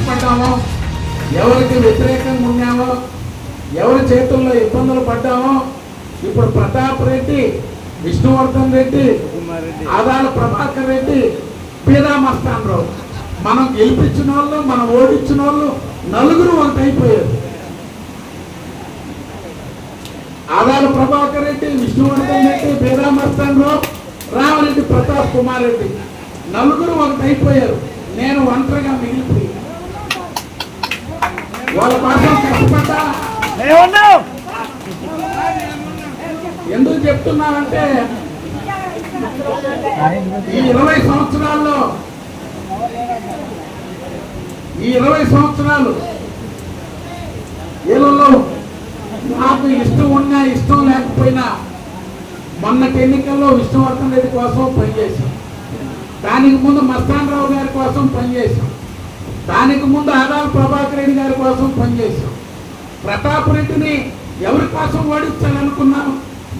కష్టపడ్డామో, ఎవరికి వ్యతిరేకంగా ఉన్నామో, ఎవరి చేతుల్లో ఇబ్బందులు పడ్డామో, ఇప్పుడు ప్రతాప్ రెడ్డి, విష్ణువర్ధన్ రెడ్డి, ఆదాల ప్రభాకర్ రెడ్డి, పీదా మస్తాన్ రావు, మనం గెలిపించిన వాళ్ళు, మనం ఓడించిన వాళ్ళు నలుగురు ఒకటైపోయారు. ఆదాల ప్రభాకర్ రెడ్డి, విష్ణువర్ధన్ రెడ్డి, పీదా మస్తాన్ రావు, రామరెడ్డి ప్రతాప్ కుమార్ రెడ్డి నలుగురు ఒకటైపోయారు. నేను ఒంటరిగా మిగిలిపోయి వాళ్ళ కోసం కష్టపడ్డా. ఎందుకు చెప్తున్నానంటే ఈ 20 సంవత్సరాల్లో వీళ్ళలో నాకు ఇష్టం ఉన్నా ఇష్టం లేకపోయినా మొన్నటి ఎన్నికల్లో విష్ణువర్ధన్ రెడ్డి కోసం పనిచేశాం, దానికి ముందు మస్తాన్ రావు గారి కోసం పనిచేశాం, దానికి ముందు ఆదాల ప్రభాకర్ రెడ్డి గారి కోసం పనిచేశాం. ప్రతాప్ రెడ్డిని ఎవరి కోసం ఓడించాలనుకున్నాం?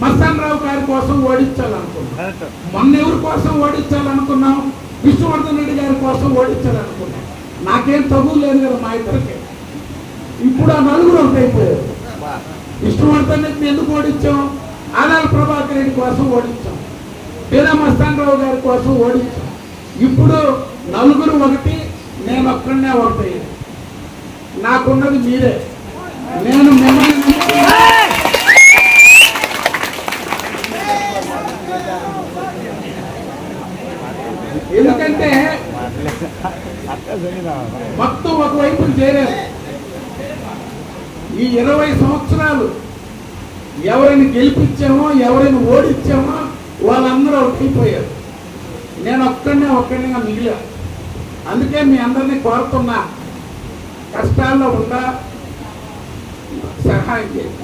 మస్తాన్ రావు గారి కోసం ఓడించాలనుకున్నాం. మొన్న ఎవరి కోసం ఓడించాలనుకున్నాం? విష్ణువర్ధన్ రెడ్డి గారి కోసం ఓడించాలనుకున్నాం. నాకేం తగులు లేదు కదా మా ఇద్దరికి. ఇప్పుడు ఆ నలుగురు ఒకటైపోయారు. విష్ణువర్ధన్ రెడ్డిని ఎందుకు ఓడించాం? ఆదాల ప్రభాకర్ రెడ్డి కోసం ఓడించాం, పీదా మస్తాన్ రావు గారి కోసం ఓడించాం. ఇప్పుడు నలుగురు ఒకటి, నేను ఒక్కడనే ఒకటి. నాకున్నది మీరే. నేను మిమ్మల్ని ఎందుకంటే మొత్తం ఒకవైపు చేరారు. ఈ 20 సంవత్సరాలు ఎవరిని గెలిపించామో, ఎవరిని ఓడించామో వాళ్ళందరూ ఒకటైపోయారు. నేను ఒక్కడిగా మిగిలా. అందుకే మీ అందరినీ కోరుతున్నా, కష్టాల్లో ఉందా సహాయం చేయండి.